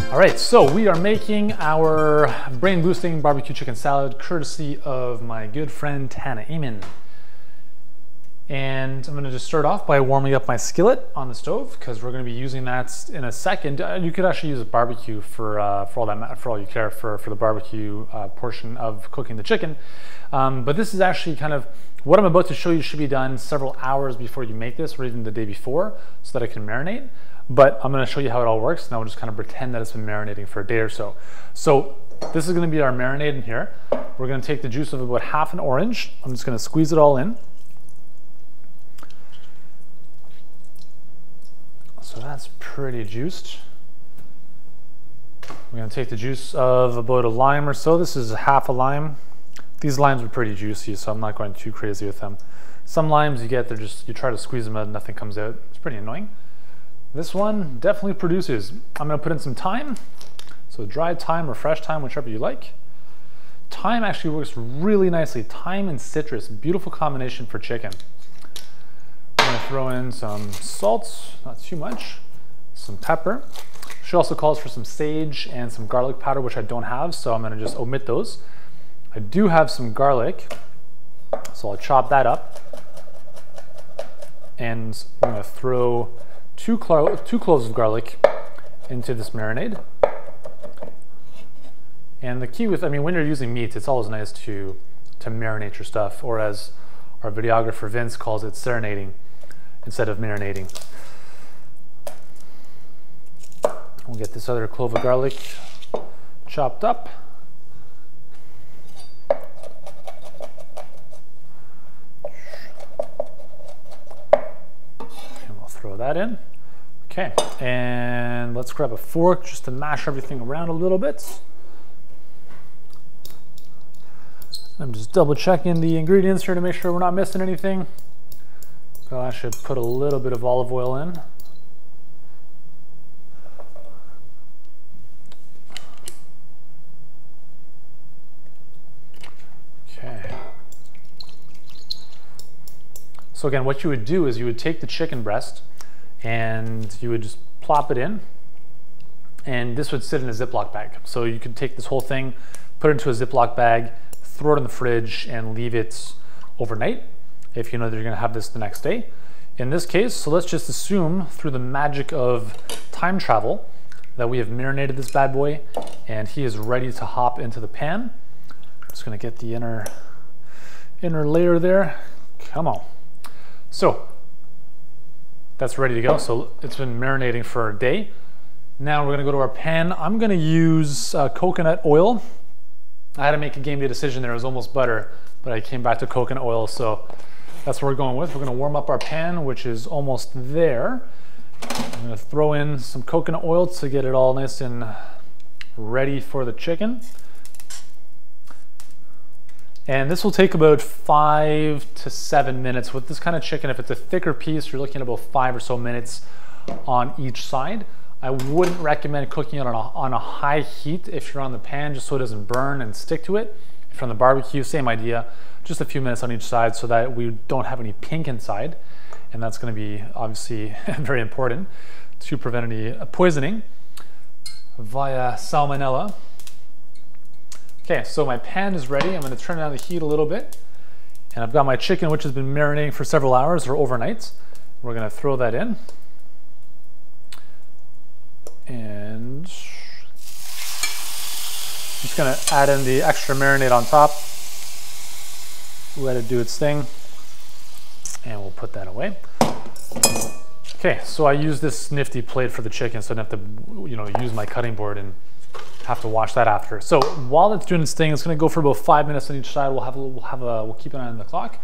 All right, so we are making our brain boosting barbecue chicken salad courtesy of my good friend Tana Eamon. And I'm gonna just start off by warming up my skillet on the stove because we're gonna be using that in a second. You could actually use a barbecue for all you care for the barbecue portion of cooking the chicken. But this is actually kind of what I'm about to show you should be done several hours before you make this, or even the day before, so that it can marinate. But I'm gonna show you how it all works, and I'll just kind of pretend that it's been marinating for a day or so. So this is gonna be our marinade in here. We're gonna take the juice of about half an orange. I'm just gonna squeeze it all in. So that's pretty juiced. We're gonna take the juice of about a lime or so. This is half a lime. These limes are pretty juicy, so I'm not going too crazy with them. Some limes you get, you try to squeeze them out and nothing comes out. It's pretty annoying. This one definitely produces. I'm gonna put in some thyme. So dried thyme or fresh thyme, whichever you like. Thyme actually works really nicely. Thyme and citrus, beautiful combination for chicken. I'm gonna throw in some salt, not too much, some pepper. She also calls for some sage and some garlic powder, which I don't have, so I'm gonna just omit those. I do have some garlic, so I'll chop that up. And I'm gonna throw two cloves of garlic into this marinade. And the key with, when you're using meat, it's always nice to marinate your stuff, or as our videographer Vince calls it, serenading instead of marinating. We'll get this other clove of garlic chopped up. And we'll throw that in. Okay, and let's grab a fork just to mash everything around a little bit. I'm just double checking the ingredients here to make sure we're not missing anything. So I should put a little bit of olive oil in. Okay. So again, what you would do is you would take the chicken breast and you would just plop it in, and this would sit in a Ziploc bag. So you could take this whole thing, put it into a Ziploc bag, throw it in the fridge, and leave it overnight if you know that you're gonna have this the next day. In this case, so let's just assume through the magic of time travel that we have marinated this bad boy and he is ready to hop into the pan. I'm just gonna get the inner layer there. Come on. So that's ready to go. So it's been marinating for a day. Now we're gonna go to our pan. I'm gonna use coconut oil. I had to make a game day decision there. It was almost butter, but I came back to coconut oil, so that's what we're going with. We're gonna warm up our pan, which is almost there. I'm gonna throw in some coconut oil to get it all nice and ready for the chicken. And this will take about 5 to 7 minutes. With this kind of chicken, if it's a thicker piece, you're looking at about 5 or so minutes on each side. I wouldn't recommend cooking it on a high heat if you're on the pan, just so it doesn't burn and stick to it. If you're on the barbecue, same idea, just a few minutes on each side so that we don't have any pink inside. And that's gonna be obviously very important to prevent any poisoning via salmonella. Okay, so my pan is ready. I'm gonna turn down the heat a little bit. And I've got my chicken, which has been marinating for several hours or overnight. We're gonna throw that in. And just gonna add in the extra marinade on top. Let it do its thing. And we'll put that away. Okay, so I use this nifty plate for the chicken, so I don't have to, use my cutting board and have to wash that after. So while it's doing its thing, it's gonna go for about 5 minutes on each side. We'll keep an eye on the clock.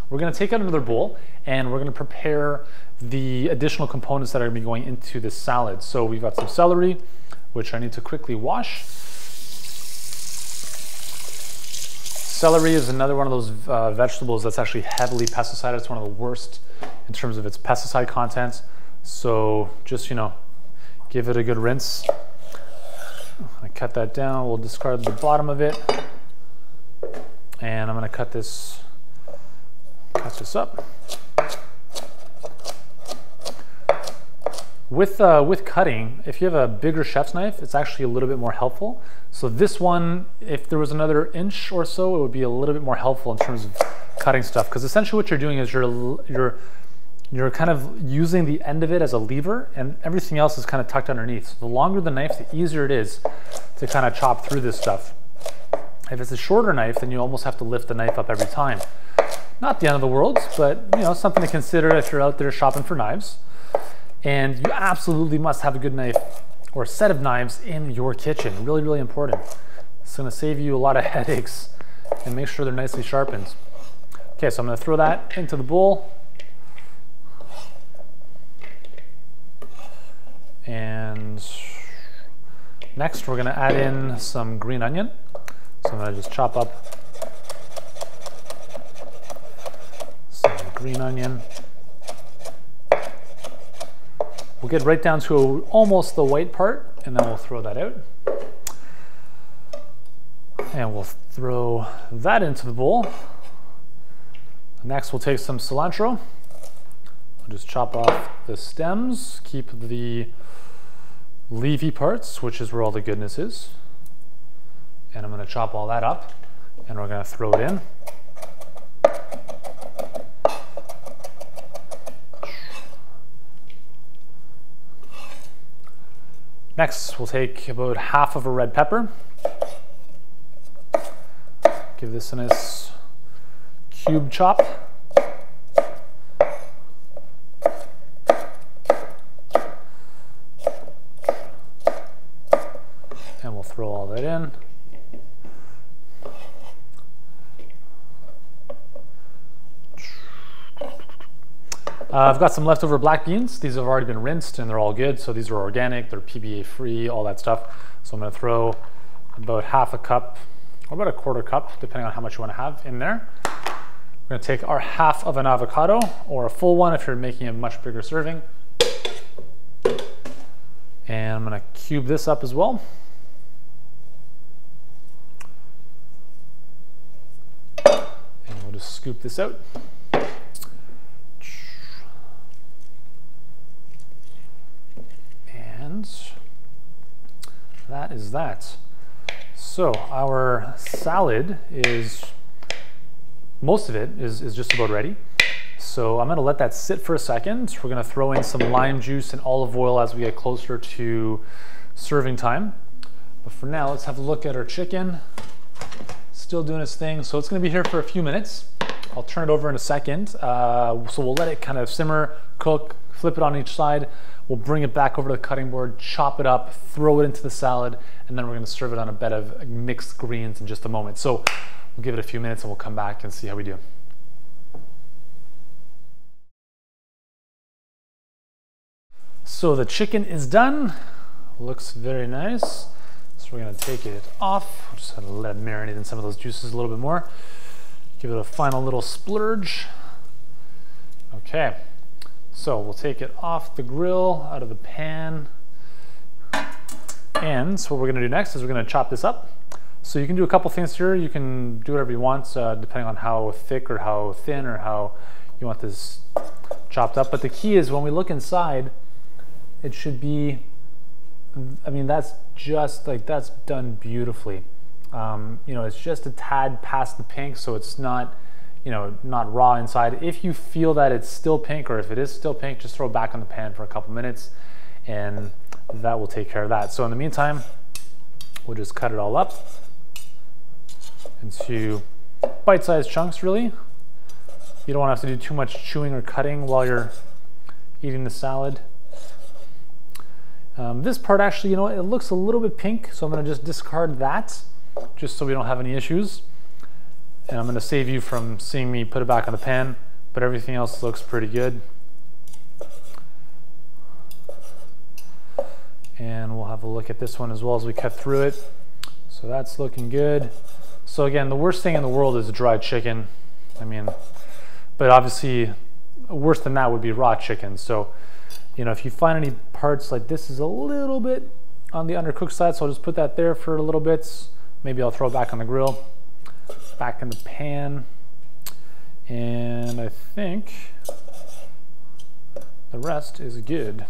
We're gonna take out another bowl and we're gonna prepare the additional components that are gonna be going into this salad. So we've got some celery, which I need to quickly wash. Celery is another one of those vegetables that's actually heavily pesticided. It's one of the worst in terms of its pesticide content. So just, give it a good rinse. I cut that down. We'll discard the bottom of it. And I'm gonna cut this Close this up. With cutting, if you have a bigger chef's knife, it's actually a little bit more helpful. So this one, if there was another inch or so, it would be a little bit more helpful in terms of cutting stuff. Because essentially what you're doing is you're kind of using the end of it as a lever, and everything else is kind of tucked underneath. So the longer the knife, the easier it is to kind of chop through this stuff. If it's a shorter knife, then you almost have to lift the knife up every time. Not the end of the world, but you know, something to consider if you're out there shopping for knives. And you absolutely must have a good knife or a set of knives in your kitchen. Really, really important. It's gonna save you a lot of headaches and make sure they're nicely sharpened. Okay, so I'm gonna throw that into the bowl. And next we're gonna add in some green onion. So I'm gonna just chop up some green onion. We'll get right down to almost the white part, and then we'll throw that out. And we'll throw that into the bowl. Next, we'll take some cilantro. We'll just chop off the stems, keep the leafy parts, which is where all the goodness is. And I'm gonna chop all that up, and we're gonna throw it in. Next, we'll take about half of a red pepper. Give this a nice cube chop. And we'll throw all that in. I've got some leftover black beans. These have already been rinsed and they're all good. So these are organic, they're PBA free, all that stuff. So I'm gonna throw about half a cup or about a quarter cup, depending on how much you wanna have in there. We're gonna take our half of an avocado, or a full one if you're making a much bigger serving. And I'm gonna cube this up as well. And we'll just scoop this out. And that is that. So our salad is, most of it is just about ready. So I'm gonna let that sit for a second. We're gonna throw in some lime juice and olive oil as we get closer to serving time. But for now, let's have a look at our chicken. Still doing its thing. So it's gonna be here for a few minutes. I'll turn it over in a second. So we'll let it kind of simmer, cook, flip it on each side. We'll bring it back over to the cutting board, chop it up, throw it into the salad, and then we're gonna serve it on a bed of mixed greens in just a moment. So we'll give it a few minutes and we'll come back and see how we do. So the chicken is done. Looks very nice. So we're gonna take it off. We're just gonna let it marinate in some of those juices a little bit more. Give it a final little splurge. Okay. So we'll take it off the grill, out of the pan. And so what we're gonna do next is we're gonna chop this up. So you can do a couple things here. You can do whatever you want, depending on how thick or how thin or how you want this chopped up. But the key is when we look inside, it should be, I mean, that's just like, that's done beautifully. You know, it's just a tad past the pink, so it's not, you know, not raw inside. If you feel that it's still pink, or if it is still pink, just throw it back on the pan for a couple minutes and that will take care of that. So in the meantime, we'll just cut it all up into bite-sized chunks, really. You don't want to have to do too much chewing or cutting while you're eating the salad. This part actually, you know, it looks a little bit pink, so I'm gonna just discard that, just so we don't have any issues. And I'm gonna save you from seeing me put it back on the pan, but everything else looks pretty good. And we'll have a look at this one as well as we cut through it. So that's looking good. So again, the worst thing in the world is dried chicken. I mean, but obviously worse than that would be raw chicken. So, you know, if you find any parts like this is a little bit on the undercooked side, so I'll just put that there for a little bit. Maybe I'll throw it back on the grill. Back in the pan, and And I think the rest is good.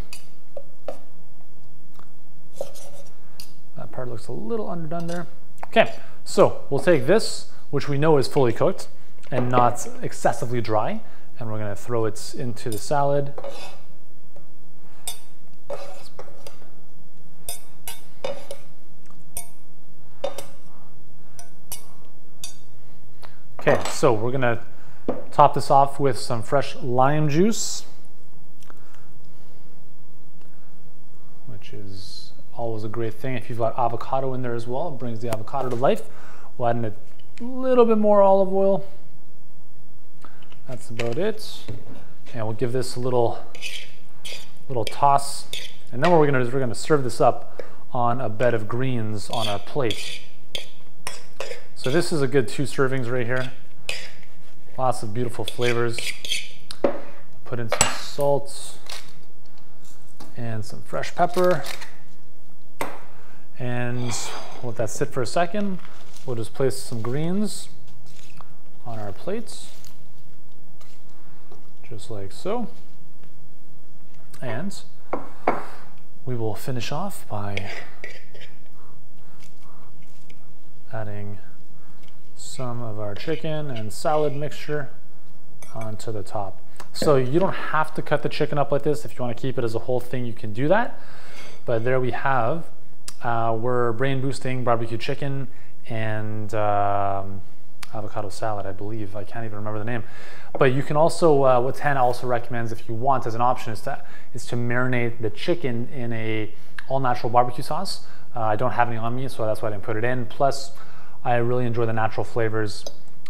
That part looks a little underdone there. Okay, so we'll take this, which we know is fully cooked and not excessively dry, and we're gonna throw it into the salad. Okay, so we're gonna top this off with some fresh lime juice, which is always a great thing. If you've got avocado in there as well, it brings the avocado to life. We'll add in a little bit more olive oil. That's about it. And we'll give this a little toss. And then what we're gonna do is we're gonna serve this up on a bed of greens on our plate. So this is a good 2 servings right here. Lots of beautiful flavors. Put in some salt and some fresh pepper. And we'll let that sit for a second. We'll just place some greens on our plates, just like so. And we will finish off by adding some of our chicken and salad mixture onto the top. So you don't have to cut the chicken up like this. If you want to keep it as a whole thing, you can do that. But there we have our brain boosting barbecue chicken and avocado salad, I believe. I can't even remember the name. But you can also, what Tana also recommends if you want as an option is to marinate the chicken in a all natural barbecue sauce. I don't have any on me, so that's why I didn't put it in. Plus, I really enjoy the natural flavors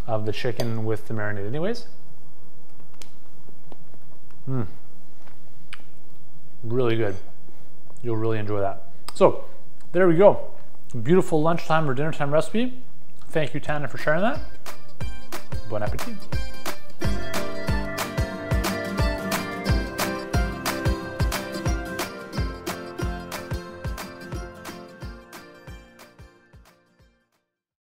of the chicken with the marinade anyways. Really good. You'll really enjoy that. So there we go. Beautiful lunchtime or dinner time recipe. Thank you, Tana, for sharing that. Bon appetit.